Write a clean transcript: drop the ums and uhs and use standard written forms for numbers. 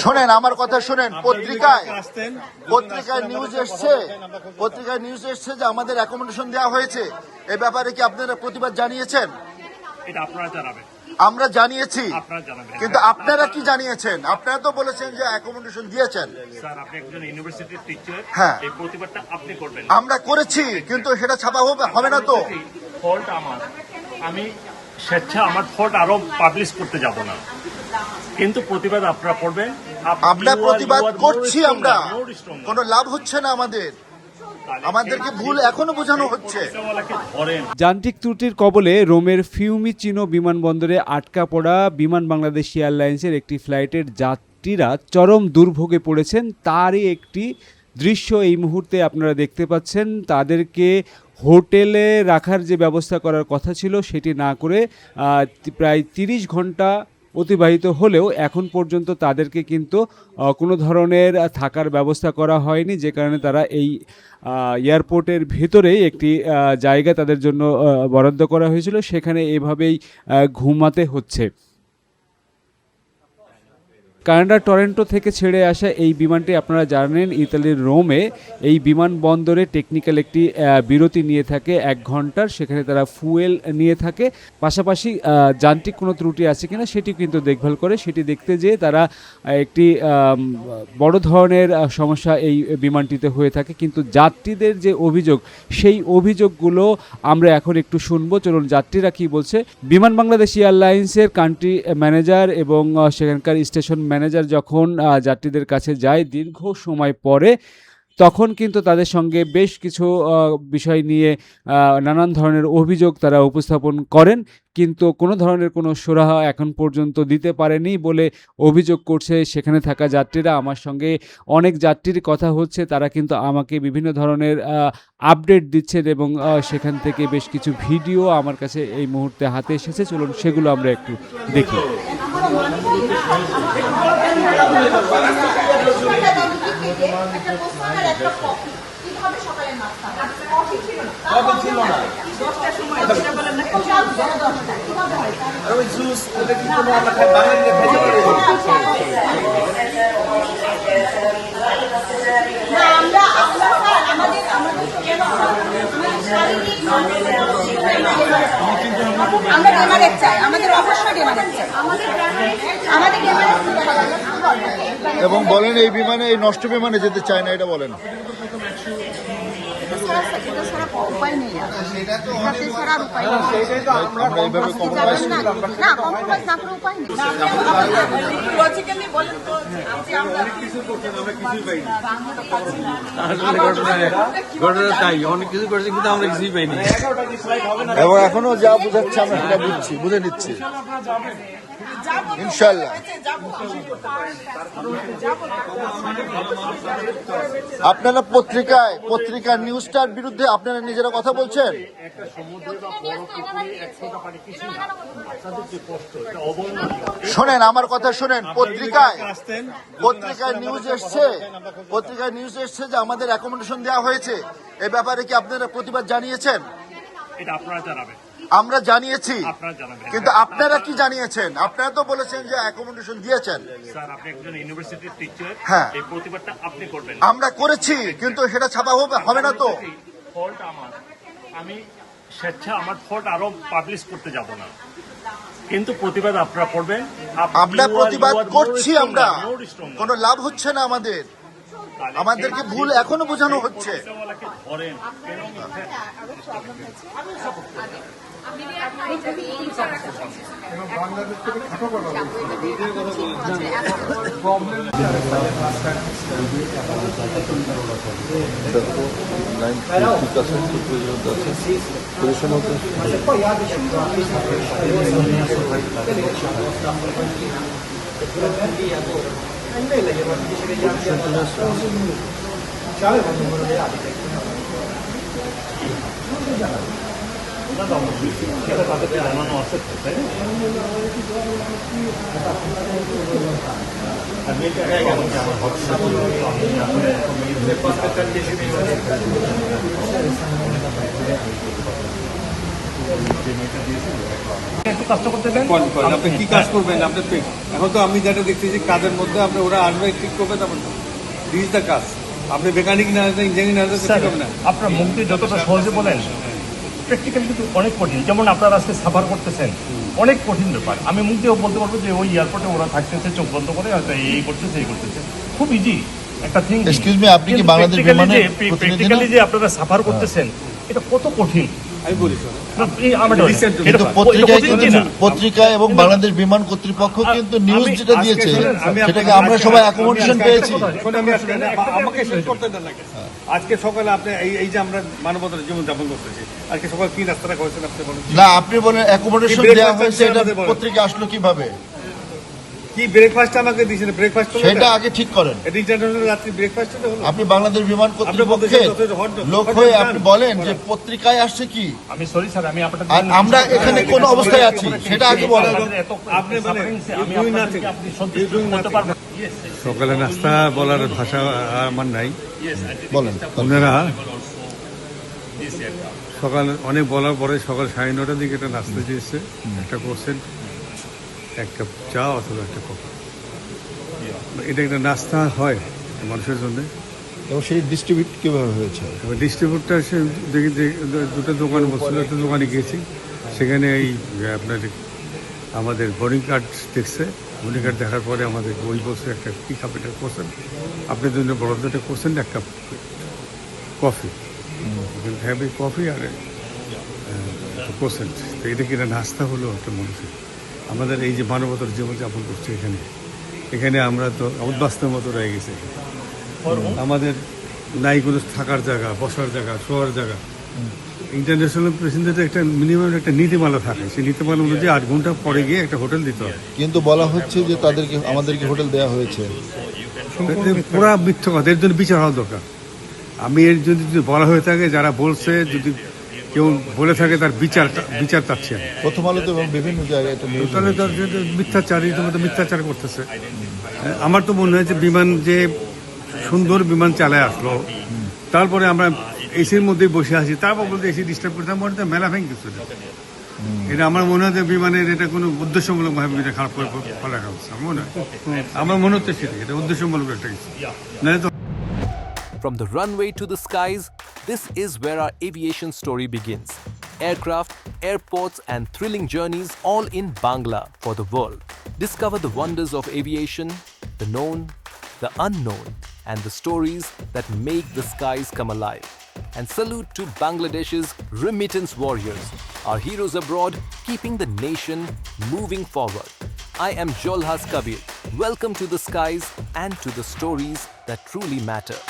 শোনেন আমার কথা শোনেন, পত্রিকায় নিউজ এসছে যে আমাদের অ্যাকোমোডেশন দেওয়া হয়েছে। এ ব্যাপারে কি আপনারা প্রতিবাদ জানিয়েছেন? এটা আপনারা জানাবেন। আমরা জানিয়েছি, আপনারা জানাবেন। কিন্তু আপনারা কি জানিয়েছেন? আপনারা তো বলেছেন যে অ্যাকোমোডেশন দিয়েছেন। স্যার, আপনি একজন ইউনিভার্সিটির টিচার, হ্যাঁ, এই প্রতিবাদটা আপনি করবেন। আমরা করেছি, কিন্তু সেটা ছাপা হবে না তো। ফল্ট আমার, আমি স্বেচ্ছা আমার ফল্ট আরো পাবলিশ করতে যাব না, কিন্তু প্রতিবাদ আপনারা করবেন। আমরা প্রতিবাদ করছি, আমরা কোনো লাভ হচ্ছে না আমাদেরকে ভুল এখনো বোঝানো হচ্ছে। যান্ত্রিক ত্রুটির কবলে রোমের ফিউমিচিনো বিমানবন্দরে আটকা পড়া বিমান বাংলাদেশ এয়ারলাইন্সের একটি ফ্লাইটের যাত্রীরা চরম দুর্ভোগে পড়েছেন। তারই একটি দৃশ্য এই মুহূর্তে আপনারা দেখতে পাচ্ছেন। তাদেরকে হোটেলে রাখার যে ব্যবস্থা করার কথা ছিল সেটি না করে প্রায় 30 ঘন্টা অতিবাহিত হলেও এখন পর্যন্ত তাদেরকে কিন্তু কোনো ধরনের থাকার ব্যবস্থা করা হয়নি, যে কারণে তারা এই এয়ারপোর্টের ভেতরেই একটি জায়গা তাদের জন্য বরাদ্দ করা হয়েছিল, সেখানে এভাবেই ঘুমাতে হচ্ছে। কানাডার টরন্টো থেকে ছেড়ে আসা এই বিমানটি আপনারা জানেন ইতালির রোমে এই বিমানবন্দরে টেকনিক্যাল একটি বিরতি নিয়ে থাকে 1 ঘন্টার। সেখানে তারা ফুয়েল নিয়ে থাকে, পাশাপাশি যান্ত্রিক কোনো ত্রুটি আছে কিনা সেটি কিন্তু দেখভাল করে। সেটি দেখতে যেয়ে তারা একটি বড় ধরনের সমস্যা এই বিমানটিতে হয়ে থাকে। কিন্তু যাত্রীদের যে অভিযোগ, সেই অভিযোগগুলো আমরা এখন একটু শুনবো। চলুন যাত্রীরা কি বলছে। বিমান বাংলাদেশ এয়ারলাইন্সের কান্ট্রি ম্যানেজার এবং সেখানকার স্টেশন ম্যানেজার যখন যাত্রীদের কাছে যায় দীর্ঘ সময় পরে, তখন কিন্তু তাদের সঙ্গে বেশ কিছু বিষয় নিয়ে নানান ধরনের অভিযোগ তারা উপস্থাপন করেন, কিন্তু কোনো ধরনের কোনো সুরাহা এখন পর্যন্ত দিতে পারেনি বলে অভিযোগ করছে সেখানে থাকা যাত্রীরা। আমার সঙ্গে অনেক যাত্রীর কথা হচ্ছে, তারা কিন্তু আমাকে বিভিন্ন ধরনের আপডেট দিচ্ছেন এবং সেখান থেকে বেশ কিছু ভিডিও আমার কাছে এই মুহূর্তে হাতে এসেছে। চলুন সেগুলো আমরা একটু দেখি। এবং বলেন এই বিমানে, এই নষ্ট বিমানে যেতে চায় না, এটা বলেন। এবং এখনো যা বুঝাচ্ছে আমরা সেটা বুঝে নিচ্ছি ইনশাল্লাহ। আপনারা পত্রিকার নিউজটার বিরুদ্ধে আপনারা নিজেরা কথা বলছেন। শোনেন আমার কথা শোনেন, পত্রিকায় নিউজ এসছে যে আমাদের অ্যাকোমোডেশন দেওয়া হয়েছে। এ ব্যাপারে কি আপনারা প্রতিবাদ জানিয়েছেন? এটা আপনারা জানাবেন। আমরা জানিয়েছি, আপনারা জানাবেন। কিন্তু আপনারা কি জানিয়েছেন? আপনারা তো বলেছেন যে অ্যাকোমোডেশন দিয়েছেন। স্যার, আপনি একজন ইউনিভার্সিটির টিচার, হ্যাঁ, এই প্রতিবাদটা আপনি করবেন। আমরা করেছি, কিন্তু সেটা ছাপা হবে না তো। ফল্ট আমার, আমি স্বেচ্ছা আমার ফল্ট আরো পাবলিশ করতে যাব না, কিন্তু প্রতিবাদ আপনারা করবেন। আমরা প্রতিবাদ করছি, আমরা কোনো লাভ হচ্ছে না আমাদেরকে ভুল এখনো বোঝানো হচ্ছে। তাদেরকে জানানো আছে, তাই না? আমি এটা আমার হোয়াটসঅ্যাপ একটু কাজটা করতে দেন। আপনি কি কাজ করবেন? আপনি এখন তো আমি যেটা দেখতেছি কাজের মধ্যে আপনি ওরা আসবে ঠিক করবে, তারপর দিস দ্য কাজ। আপনি মেকানিক না আসলে ইঞ্জিনিয়ারিং না আসলে স্যার, ঠিক হবে না। আপনার মুখ দিয়ে যতটা সহজে বলেন, প্র্যাকটিক্যালি কিন্তু অনেক কঠিন। যেমন আপনারা আজকে সাফার করতেছেন, অনেক কঠিন ব্যাপার। আমি মুখ দিয়েও বলতে পারবো যে ওই এয়ারপোর্টে ওরা থাকতেছে, চোখ বন্ধ করে হয়তো এই করতেছে, এই করতেছে, খুব ইজি একটা থিং। Excuse me, আপনি কি বাংলাদেশ বিমানের প্রতিনিধি না? প্র্যাকটিক্যালি যে আপনারা সাফার করতেছেন, এটা কত কঠিন। আমি বলি স্যার, কিন্তু পত্রিকায় এবং বাংলাদেশ বিমান কর্তৃপক্ষ কিন্তু নিউজ যেটা দিয়েছে সেটাকে আমরা সবাই অ্যাকোমোডেশন পেয়েছি। আমাকে শেষ করতে দেন না। আজকে সকালে আপনি এই যে আমরা মানবতার জীবন যাপন করতেছি, আজকে সকালে কি নাস্তাটা করেছেন আপনি বলেন? না, আপনি বলেন অ্যাকোমোডেশন দেওয়া হয়েছে, এটা পত্রিকা আসলো কিভাবে? কি ব্রেকফাস্ট আমাকে দিয়েছেন? ব্রেকফাস্ট সেটা আগে ঠিক করেন। এটা ইন্টারন্যাশনাল রাত্রি ব্রেকফাস্ট হলো। আপনি বাংলাদেশ বিমান কর্তৃপক্ষের লোক হয়ে আপনি বলেন যে পত্রিকায় আসছে কি, আমি সরি স্যার, আমি আপনাদের আর আমরা এখানে কোন অবস্থায় আছি সেটা আগে বলেন। আপনি আপনি সত্যি বলতে পারবেন। সকালে নাস্তা বলার ভাষা আমার নাই। বলেন। ওনারা সকাল অনেক বলার পরে সকাল 9:30টার দিকে একটা নাস্তা দিয়েছে, একটা করছেন, এক কাপ চা অথবা একটা কফি। এটা একটা নাস্তা হয় মানুষের জন্য। এবং সেই ডিস্ট্রিবিউট কিভাবে হয়েছে? এবার ডিস্ট্রিবিউটটা এসে দেখি যে দুটো দোকান বসছিল, একটা দোকানে গিয়েছি, সেখানে এই আপনার আমাদের বোর্ডিং কার্ড দেখছে। বোর্ডিং কার্ড দেখার পরে আমাদের ওই বসে একটা কী কাপ এটা করছেন, আপনার জন্য বড় একটা করছেন, এক কাপ কফি, হ্যাভি কফি আর করছেন। তো এটা কি নাস্তা হলো একটা মানুষের? আমাদের এই যে মানবতার জীবনযাপন করছে এখানে আমরা তো উদ্বাস্তের মতো রয়ে গেছি। আমাদের নাই কোনো থাকার জায়গা, বসার জায়গা, শোয়ার জায়গা। ইন্টারন্যাশনাল প্যাসেঞ্জারের একটা মিনিমাম একটা নীতিমালা থাকে, সেই নীতিমালা অনুযায়ী 8 ঘন্টা পরে গিয়ে একটা হোটেল দিতে হয়। কিন্তু বলা হচ্ছে যে আমাদেরকে হোটেল দেওয়া হয়েছে। পুরা মিথ্য কথা, এর জন্য বিচার হওয়া দরকার। আমি এর যদি বলা হয়ে থাকে, যারা বলছে যদি কেউ বলে থাকে তার বিচার চাচ্ছে। প্রথম আলোতে এবং বিভিন্ন জায়গায় এটা নিউজ তাহলে তার মিথ্যাচার, রীতিমতো মিথ্যাচার করতেছে। আমার তো মনে হয় যে বিমান যে সুন্দর বিমান চালায় আসলো, তারপরে আমরা এসির মধ্যে বসে আছি, তারপর বলতে এসি ডিস্টার্ব করতাম, মনে হয় মেলা ভেঙে গেছিল। এটা আমার মনে হয় যে বিমানের এটা কোনো উদ্দেশ্যমূলক ভাবে এটা খারাপ করে ফেলা হচ্ছে। আমার মনে হচ্ছে সেটা এটা উদ্দেশ্যমূলক একটা কিছু, নাহলে তো। From the runway to the skies, this is where our aviation story begins. Aircraft, airports, and thrilling journeys all in Bangla for the world. Discover the wonders of aviation, the known, the unknown, and the stories that make the skies come alive. And salute to Bangladesh's remittance warriors, our heroes abroad, keeping the nation moving forward. I am Jolhas Kabir. Welcome to the skies and to the stories that truly matter.